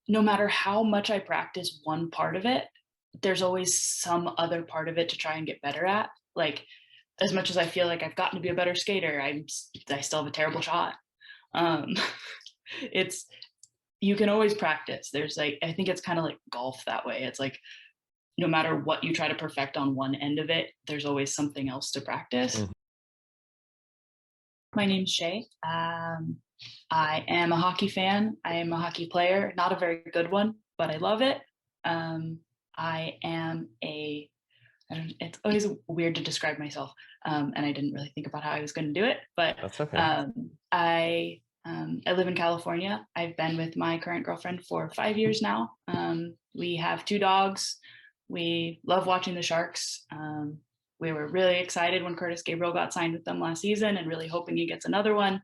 no matter how much I practice one part of it, there's always some other part of it to try and get better at. Like, as much as I feel like I've gotten to be a better skater, I still have a terrible shot. Um, it's you can always practice. There's like I think it's kind of like golf that way. It's like no matter what you try to perfect on one end of it, there's always something else to practice. Mhm. My name's Shae. I am a hockey fan. I am a hockey player, not a very good one, but I love it. I am a I don't, it's always weird to describe myself, and I didn't really think about how I was going to do it. But That's okay. I live in California. I've been with my current girlfriend for 5 years now. We have two dogs. We love watching the Sharks. We were really excited when Curtis Gabriel got signed with them last season, and really hoping he gets another one.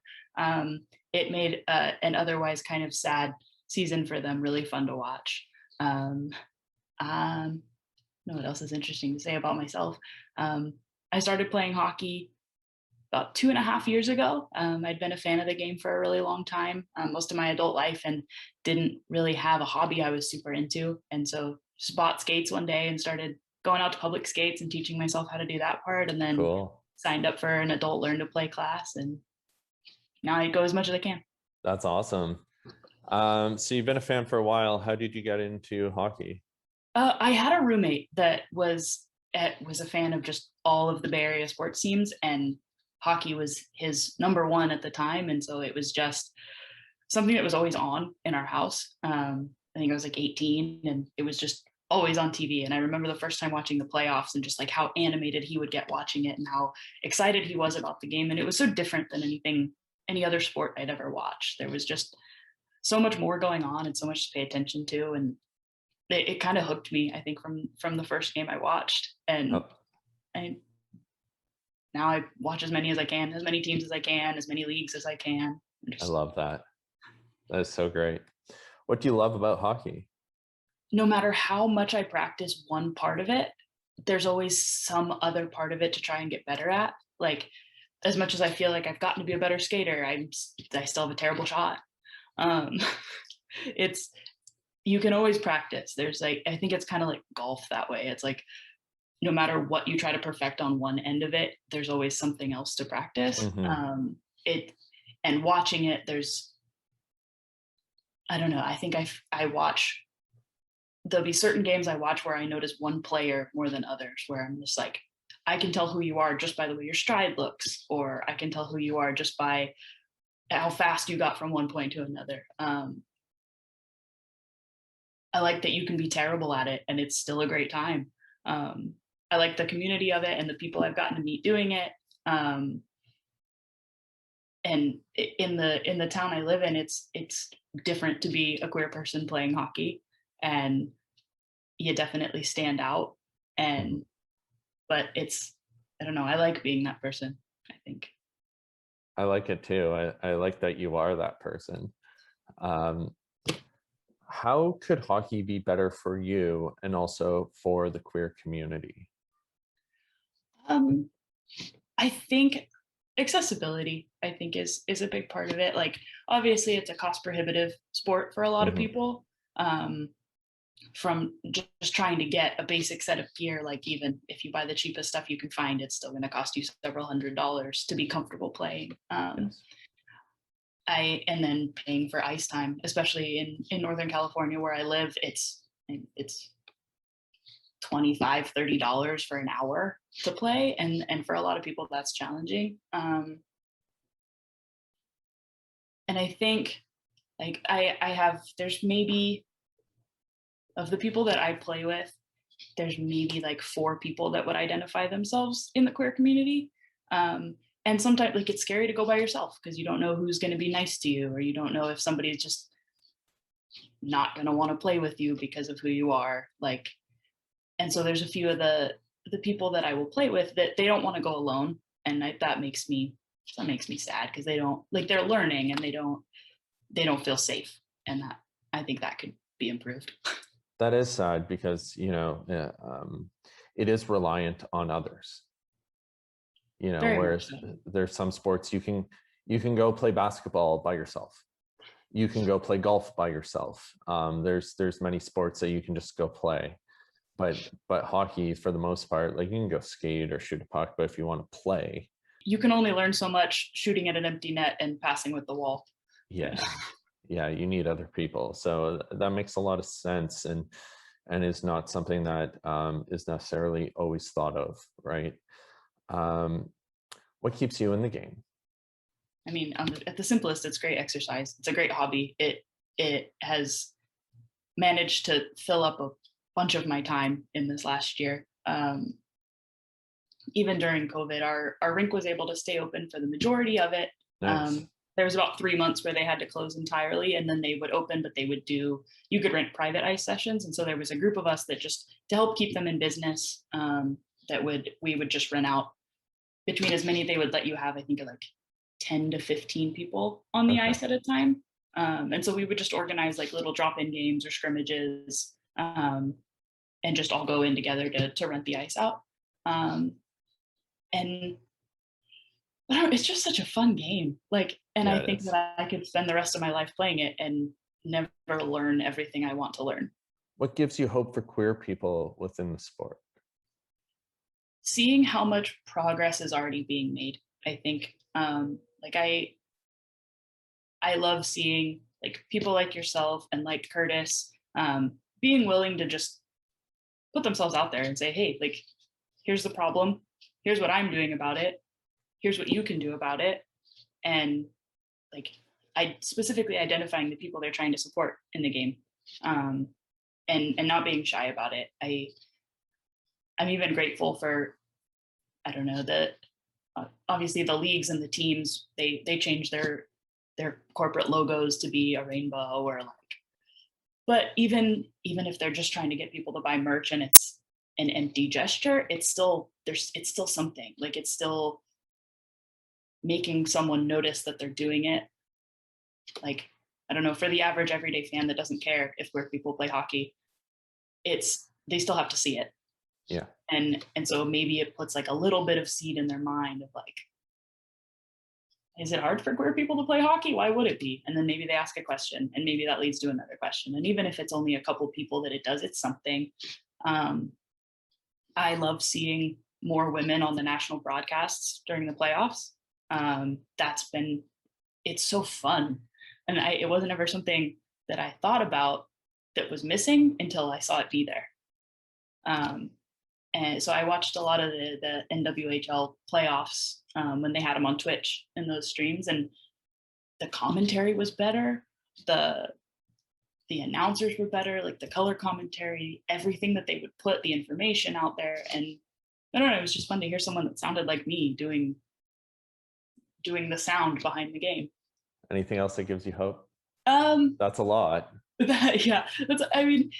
It made an otherwise kind of sad season for them really fun to watch. Um, um, know what else is interesting to say about myself. Um, I started playing hockey about 2.5 years ago. I'd been a fan of the game for a really long time, most of my adult life, and didn't really have a hobby I was super into. And so just bought skates one day and started going out to public skates and teaching myself how to do that part. And then Cool. signed up for an adult learn to play class. And now I go as much as I can. That's awesome. So you've been a fan for a while. How did you get into hockey? I had a roommate that was a fan of just all of the Bay Area sports teams, and hockey was his number one at the time, and so it was just something that was always on in our house. I think I was like 18, and it was just always on TV. And I remember the first time watching the playoffs and just like how animated he would get watching it and how excited he was about the game. And it was so different than any other sport I'd ever watched. There was just so much more going on and so much to pay attention to, and it kind of hooked me. I think from the first game I watched, and Oh, I now I watch as many as I can, as many teams as I can, as many leagues as I can. I Just love that. That is so great. What do you love about hockey? no matter how much I practice one part of it, there's always some other part of it to try and get better at. Like, as much as I feel like I've gotten to be a better skater, I still have a terrible shot. Um, it's you can always practice. There's like I think it's kind of like golf that way. It's like no matter what you try to perfect on one end of it, there's always something else to practice. Hmm. It and watching it, there's I don't know. I think I watch. There'll be certain games I watch where I notice one player more than others, where I'm just like, I can tell who you are just by the way your stride looks, or I can tell who you are just by how fast you got from one point to another. I like that you can be terrible at it and it's still a great time. Um, I like the community of it and the people I've gotten to meet doing it. Um, and in the town I live in, it's different to be a queer person playing hockey, and you definitely stand out. Hmm. And but it's I don't know. I like being that person. I think. I like it too. I like that you are that person. Um, how could hockey be better for you and also for the queer community? Um, I think accessibility, I think, is a big part of it. Like obviously it's a cost prohibitive sport for a lot of Hmm. people. Um, from just trying to get a basic set of gear, like even if you buy the cheapest stuff you can find, it's still going to cost you several $100s to be comfortable playing. Yes. I and then paying for ice time, especially in Northern California where I live, it's 25-30 dollars for an hour to play, and for a lot of people that's challenging. And I think like I have there's maybe of the people that I play with, there's maybe like four people that would identify themselves in the queer community. And sometimes like it's scary to go by yourself because you don't know who's going to be nice to you, or you don't know if somebody's just not going to want to play with you because of who you are. Like, and so there's a few of the people that I will play with that they don't want to go alone, and that makes me sad because they don't like they're learning and they don't feel safe, and that I think that could be improved. That is sad because, it is reliant on others, Very much whereas so. there's some sports you can go play basketball by yourself, you can go play golf by yourself. There's many sports that you can just go play, but hockey, for the most part, like, you can go skate or shoot a puck, but if you want to play, You can only learn so much shooting at an empty net and passing with the wall. yeah, yeah, you need other people. So that makes a lot of sense, and is not something that is necessarily always thought of, right? What keeps you in the game? I mean, at the simplest, it's great exercise. It's a great hobby. It has managed to fill up a bunch of my time in this last year. Even during COVID, our rink was able to stay open for the majority of it. Nice. There was about 3 months where they had to close entirely, and then they would open, but you could rent private ice sessions. And so there was a group of us that, just to help keep them in business, we would just rent out between as many, they would let you have, I think, like 10 to 15 people on the ice at a time. And so we would just organize like little drop-in games or scrimmages, and just all go in together to rent the ice out. And it's just such a fun game. Like, and Yeah, I think that I could spend the rest of my life playing it and never learn everything I want to learn. What gives you hope for queer people within the sport? Seeing how much progress is already being made. I think, like I love seeing like people like yourself and like Curtis, being willing to just put themselves out there and say, hey, like, here's the problem. Here's what I'm doing about it. Here's what you can do about it. And like, I specifically identifying the people they're trying to support in the game, and not being shy about it. I'm even grateful for, I don't know, obviously the leagues and the teams, they change their corporate logos to be a rainbow, or like, but even if they're just trying to get people to buy merch and it's an empty gesture, it's still something. Like, it's still making someone notice that they're doing it. Like, I don't know, for the average everyday fan that doesn't care if queer people play hockey, they still have to see it. Yeah. And so maybe it puts like a little bit of seed in their mind of like, is it hard for queer people to play hockey? Why would it be? And then maybe they ask a question, and maybe that leads to another question. And even if it's only a couple people that it does, it's something. I love seeing more women on the national broadcasts during the playoffs. It's so fun. And it wasn't ever something that I thought about that was missing until I saw it be there. And so I watched a lot of the NWHL playoffs when they had them on Twitch in those streams, and the commentary was better. The announcers were better, like the color commentary, everything that they would put, the information out there. And I don't know, it was just fun to hear someone that sounded like me doing the sound behind the game. Anything else that gives you hope? That's a lot. Yeah, I mean,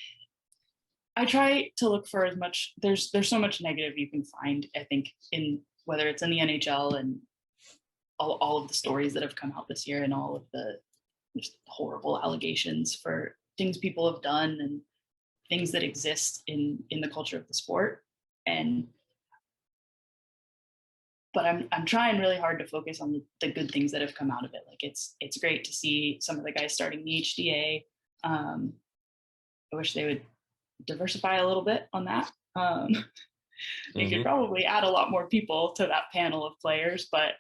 I try to look for as much, there's so much negative you can find, I think, in whether it's in the NHL and all of the stories that have come out this year, and all of the just horrible allegations for things people have done and things that exist in the culture of the sport. But I'm trying really hard to focus on the good things that have come out of it. Like, it's great to see some of the guys starting the HDA. I wish they would diversify a little bit on that. They could probably add a lot more people to that panel of players, but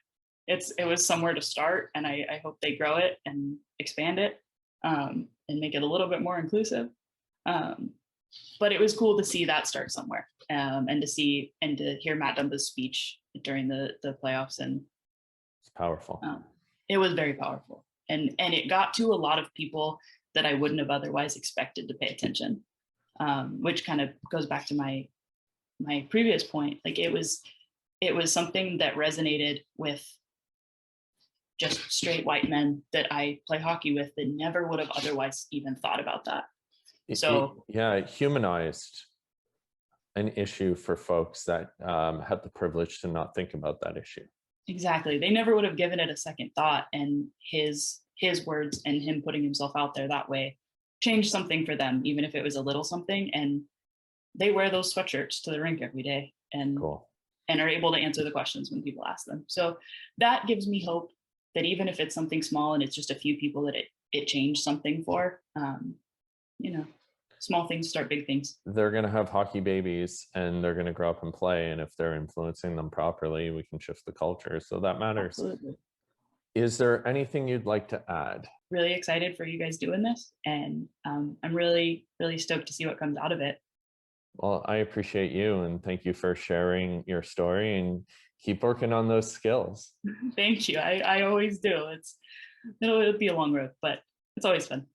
it was somewhere to start, and I hope they grow it and expand it, and make it a little bit more inclusive. But it was cool to see that start somewhere, and to hear Matt Dumba's speech during the playoffs, and it's powerful. It was very powerful, and it got to a lot of people that I wouldn't have otherwise expected to pay attention, which kind of goes back to my previous point. Like, it was something that resonated with just straight white men that I play hockey with that never would have otherwise even thought about that. So it humanized an issue for folks that had the privilege to not think about that issue. Exactly. They never would have given it a second thought, and his words and him putting himself out there that way changed something for them, even if it was a little something. And they wear those sweatshirts to the rink every day, and are able to answer the questions when people ask them. So that gives me hope that even if it's something small and it's just a few people that it changed something for. You know, small things start big things. They're going to have hockey babies and they're going to grow up and play. And if they're influencing them properly, we can shift the culture. So that matters. Absolutely. Is there anything you'd like to add? Really excited for you guys doing this. And I'm really, really stoked to see what comes out of it. Well, I appreciate you and thank you for sharing your story and keep working on those skills. Thank you. I always do. It'll be a long road, but it's always fun.